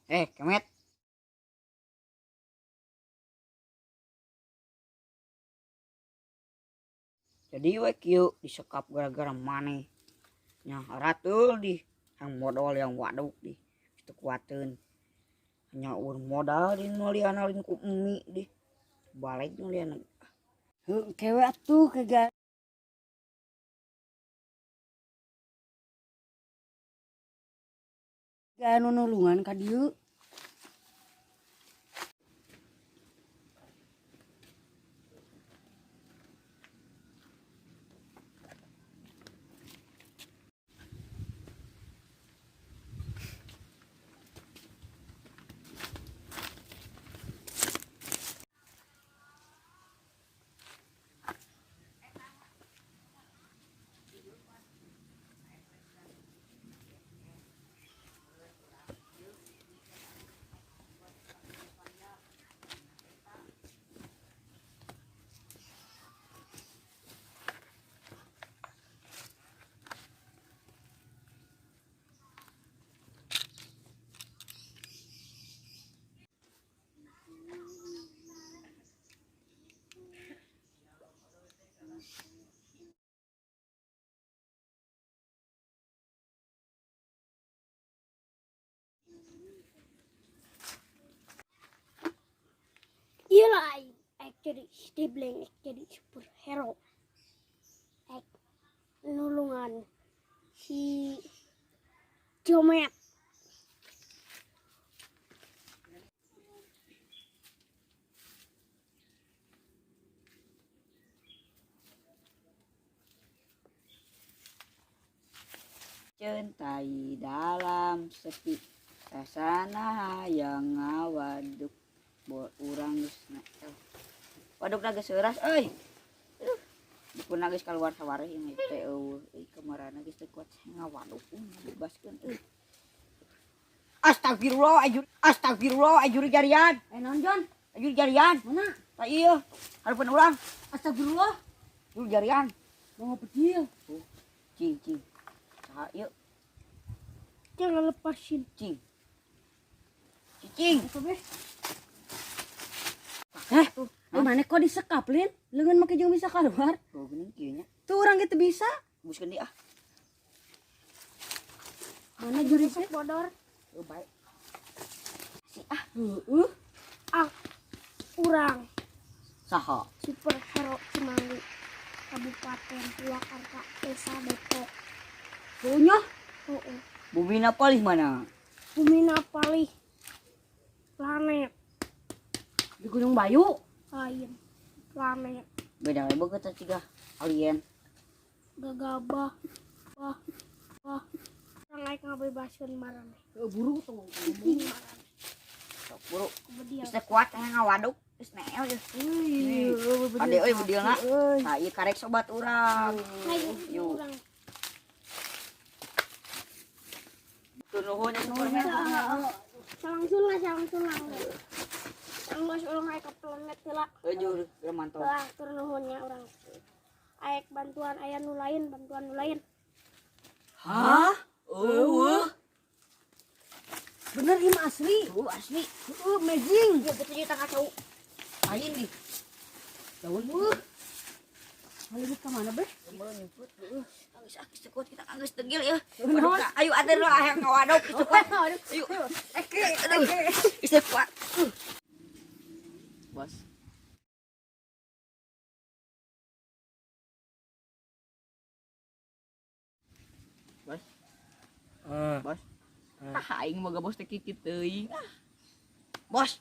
Kemet. Jadi we kieu disekap gara-gara maneh. Nya ratul di yang modal yang waduk di itu kuateun. Nya urang modal di nulian ku emi di balik nulian. Heuh kewe atuh kagak anu nulungan ka dieu. Iyalah, actually Stibling jadi superhero. Nulungan si Comet. Centai dalam sepi rasana yang ngawaduk urang geus wadukna geus seuras euy. Dipun geus kaluar sawareh ieu teh eueuh kemarana geus teu kuat ngawaduk bebaskeun euy. Astagfirullah ajur jarian. Naon Jon? Ajur jarian. Mana? Tah ieu hareupeun urang. Astagfirullah. Ajur jarian. Mau pedil. Cing. Saha ieu? Jangan lepasin. Cing. Apa beh? Mana kok disekap lin? Leungeun make jeung bisa keluar. Tuh geuning kieu nya. Tuh urang gitu bisa. Buskeun di ah. Mana juri teh? Bodor. Baik. Urang Saha? superhero Cimanggu, Kabupaten Purwakarta, Desa Depok. Punya. Bumina palih mana? Bumina palih planet Di Gunung Bayu. lain. Planet Beda we beungeut teh cigah alien. gagabah. Wah. Orang naik ngabebaskeun marane. Buru tuh. Sok buru. Kemudian Geus teh kuat teh ngawaduk geus neel geus. Ade euy beudilna. Tah ieu karek sobat urang. Yuk. urang Tuh nuhun ya Superman. salang sulang. Anggus urang naik ke planet heula. Ajur mantap. Lah tur nuhunnya urang. Aek bantuan aya nu lain. Hah? Eueuh. Bener ieu mah asli. Tuh asli. Amazing. Ieu betul kita kacau. Lain di. Daun. Haleuh ka mana beh? Mau nyebut. Geus teu kuat kita geus tegil ya. Ayo atur lah yang ngawaduk geus teu kuat. Ayo. Geus teu kuat. Bos. Bos. Bos. Aing boga bos teh kikit teuing. Bos.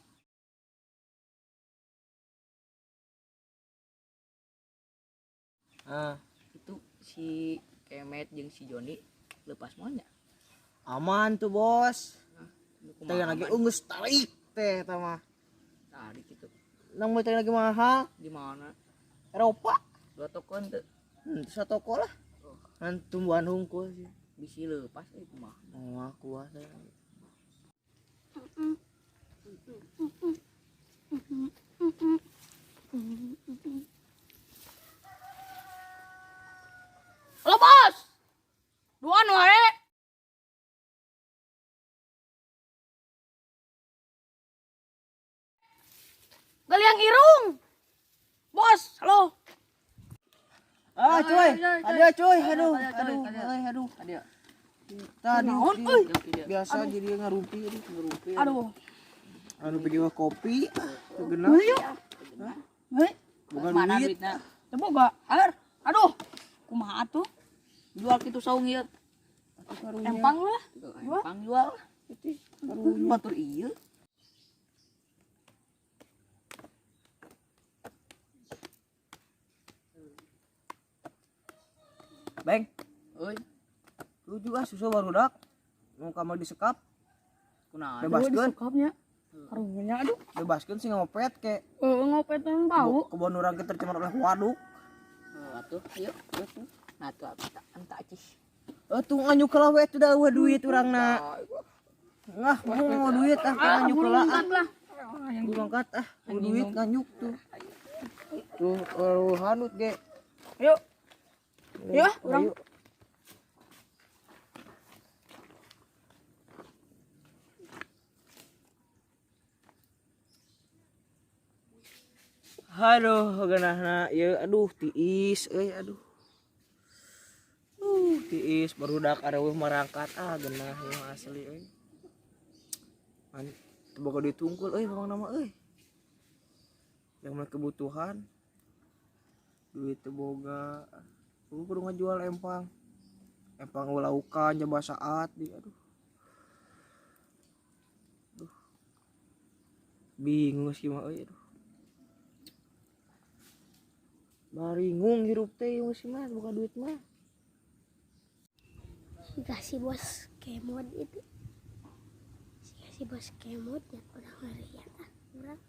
Itu si Kemet jeung si Joni lepas moalnya. Aman tuh bos. Teh Teh lagi ungus tarik teh mah. tadi gitu. Nang mau teh lagi mahal. Di mana? Eropa. Dua tokon teu Satu toko lah. Kan tumbuhan hungkul sih. bisi leupas kumaha. Oh, aku teh. Halo bos. Duaan wae. Galiang irung. Bos, halo. Ah, cuy. Ada cuy. Aduh. Adio. Tadi Naon, dia euy? biasa jadi ngarumpi ini. Aduh. Anu pergi ke kopi. Genah. Heuh. Heuh. Bukan Mana duit. duitna? Teu boga. Ar. Aduh. Kumaha atuh? Jual kitu saung ieu. Empang lah. Empang jual. Batur ieu. Beng, Euy, lu juga susah barudak. Mau kamar disekap, kunaon? bebaskeun. Sekapnya. Karunya aduh. Bebaskeun sing ngopet ke Ngopet nang bau. kebon urang kita tercemar oleh waduk. Atuh, ayo. Nah, tuh anta cis. Tuh nganyuk lah we teu da duit urangna. Ngah mau duit ah nganyuk lah. Yang diangkat mau duit nganyuk tuh. Tuh hanut ge. Yuk. Ya, urang. Ayo. Aduh, genahna ieu aduh tiis euy aduh. Tiis barudak areueuh marangkat genah yang asli euy. Teu boga ditungkul euy mamang nama euy. Yang mah kebutuhan. Duit teu boga. Kudu ngajual empang. Empang ulaukan coba saat di aduh. Bingung sih mah euy aduh. Baringung hirup teh masih mah buka duit mah. Dikasih bos kemod itu. Dikasih bos kemod ya udah ngeliat orang.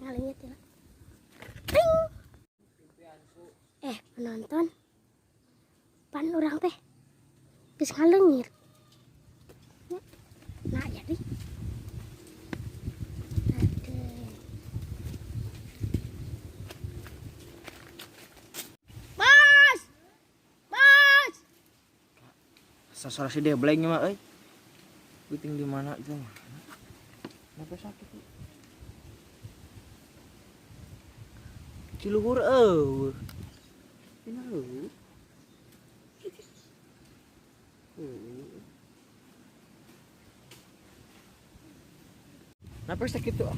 Ngalinya tidak. Penonton. Pan orang teh. Geus ngalengir. Nah jadi. Sasara si Debleng mah euy. Puting di mana itu mah. Kenapa sakit? Ciluhur eueuh. Dina eueuh. Kenapa sakit tuh?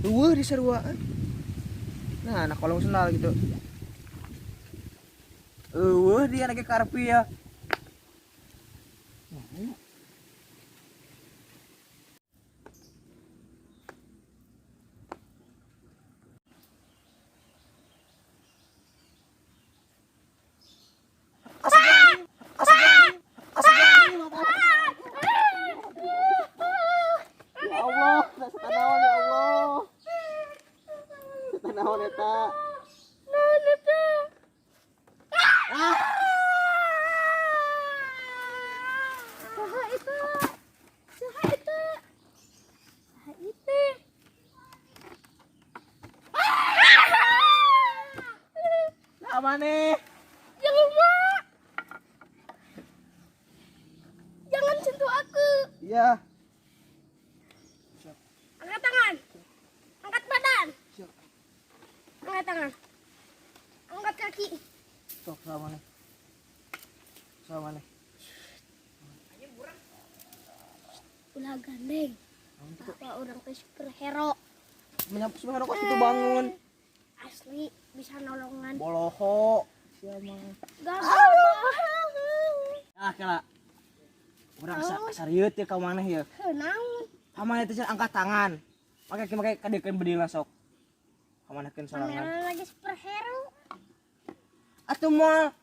Eueuh di sarua. Nah, anak kolong sendal gitu. Eueuh dia lagi karpi ya. Ya Allah, setanawan ya Allah. Setanawan eta. Saha itu? Nah, maneh. Jangan sentuh aku. Iya. Angkat tangan. Angkat badan. Siap. Angkat tangan. Angkat kaki. Sok sama nih. Sama nih. Ulah gandeng. Apa orang teh superhero. Menyapa sebenarnya kok itu bangun. Asli bisa nolongan. Boloho. Siapa? Gagal. Ah, kala. Urang sarieut ya ka maneh ya. Naon? Pamaneh teh angkat tangan. Make kadekeun bedil sok. Pamanehkeun sorangan. Mana lagi superhero? Atuh moal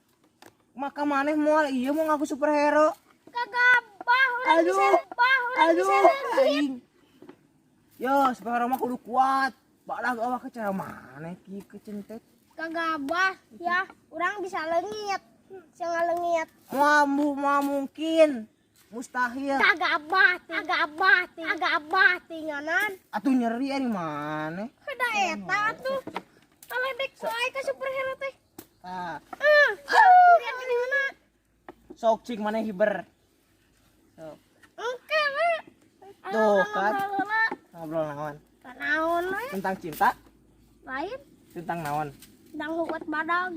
maka maneh moal ieu mau ngaku superhero. Kagabah orang bisa rubah, orang bisa lagi. Aing. Yo, superhero mah kudu kuat. Badag awak ke cara maneh kieu kecentet. Kagabah ya, orang bisa lengit. Bisa ngalengit. Mau mungkin. Mustahil. Agak tinganan. Atuh nyeri ari maneh. Kada eta tuh. Kalau dek wae ka superhero teh. Tah, Lihat di mana? sok cing maneh hiber. Sok. Engke we. Tuh kan. Ngobrol naon? Tanaon we. Tentang cinta? Lain. Tentang naon? Dang huwat badag.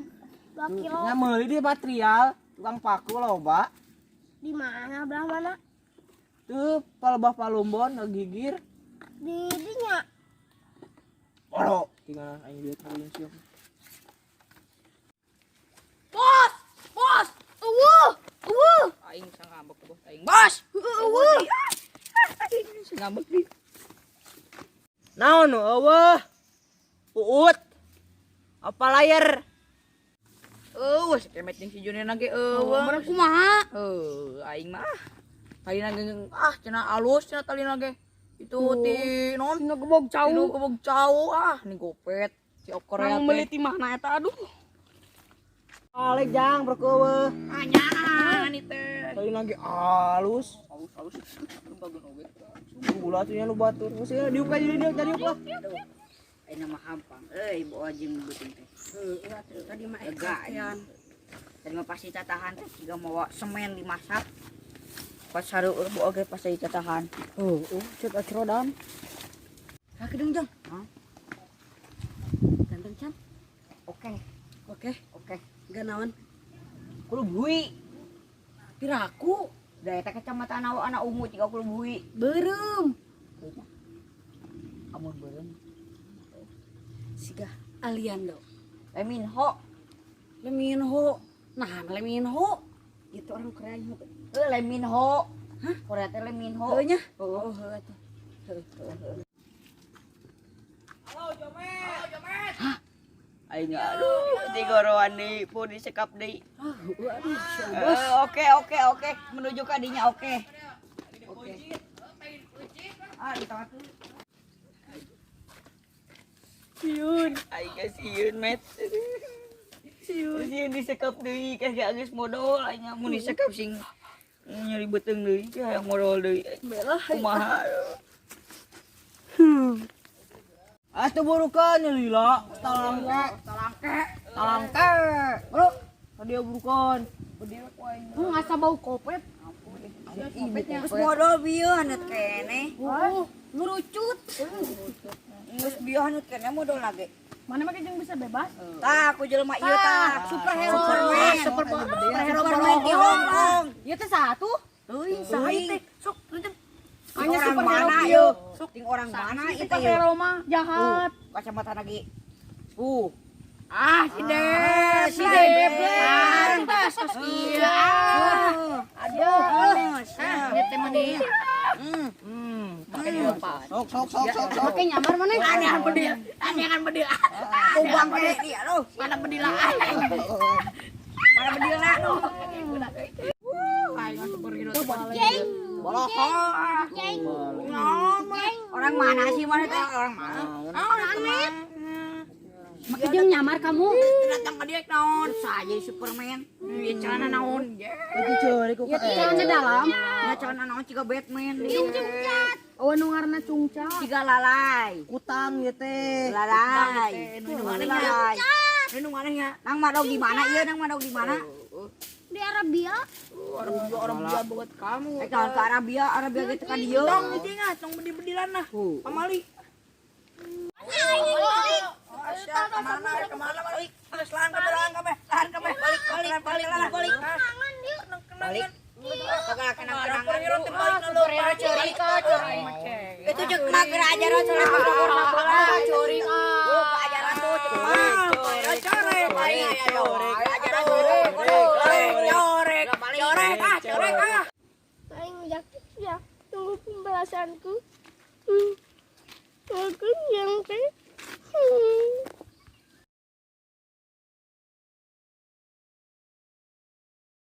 2 kilo. Nya meuli di material, tukang paku loba. Di mana belah mana? Tuh palebah palumbon ngegigir. Di dinya. Oro, tinggal aing lihat mulin siap. Bos! Bos! Aing sangabek bos aing. Bos. Aing sangabek di. Naon nu eueuh? Uut. Apa layar? Wes kemet jeung si Junior lagi Bener kumaha? aing mah. Tali lagi cenah alus cenah tali lagi. Itu ti non Tina gebog cau cau. gebog cau nih gopet si Korea Nang meuli ti mana eta aduh. Alek jang berkeueuh. Anyaan itu teh. Tadi lagi alus. Alus bagus oge. Gula tuh nya nu batur. Geus diuk ka jadi diuk tadi apa? Aing mah hampang. Bawa jeung beuting teh. Tadi mah Lega. Tadi mah pasti tatahan teh jiga mawa semen dimasak. Pas sareueur bawa oge pasti tatahan. Cet acrodan. Hakedeung jang. Hah? Ganteng can. Oke. Oke. Ganaon? Kulo bui. Piraku. Da eta kecamatan anak ungu jiga kulo bui. Beureum. Amun beureum. Siga Aliando. Leminho. Leminho. Nah, Leminho. Itu orang Korea itu. Leminho. Hah? Korea teh Leminho. Heuh nya. Oh, atuh. aing aduh digoroan deui pun disekap deui. Oke. Menuju ke dinya oke. Di tengah tuh. Siun, aing ge siun met. Siun disekap deui kagak geus modal aing mun disekap sing nyeri beuteung deui hayang modal deui. Belah. Kumaha? Atuh burukan nya lila. Talangke. Bro, tadi burukan. Ngasa bau kopet. Geus modal bieu haneut keneh. Ngurucut. Geus bieu haneut keneh modal lagi. Mana mah jeung bisa bebas? Tah aku jelema ieu tah. Superhero. Superman di Hong Kong. Ieu teh satu. Euy, saha Sok, Hanya Hanya orang superhero mana kieu. yuk? Ting orang mana itu yuk? superhero mah jahat. Kacamata lagi. Si Dep. Si Dep. Iya. Aduh. Dia teh mah dia. Pakai dilepas. Sok. Oke nyamar mana? Anehan bedil. Ubang gede dia loh. Mana bedila? Mana bedil nak tuh? Ayo superhero tuh. Orang mana sih mana teh? Orang mana? Maka jeung nyamar kamu. Datang ke dia naon? Saya Superman. Dia celana naon? Itu ceuri ku Celana dalam. Dia celana naon ciga Batman. Oh nu ngaranna Cungcat. Ciga lalai. kutang ieu teh. Lalai. Nu mana lalai? Nu mana nya? Nang madog di mana ieu? Nang madog di mana? Di Arabia. Orang Arabia buat kamu. Jangan ke Arabia gitu kan dia. Tong itu ingat, tong bedi-bedilan lah. Pamali. Kemana balik? Lahan kabe. Balik. Balik. Kagak kena superhero curi ka. Itu cek mager ajaran soal curi ka. Ajaran tuh cek curi. Ajaran corek. Aing yakin ya. Tunggu pembalasanku. Aku yang teh.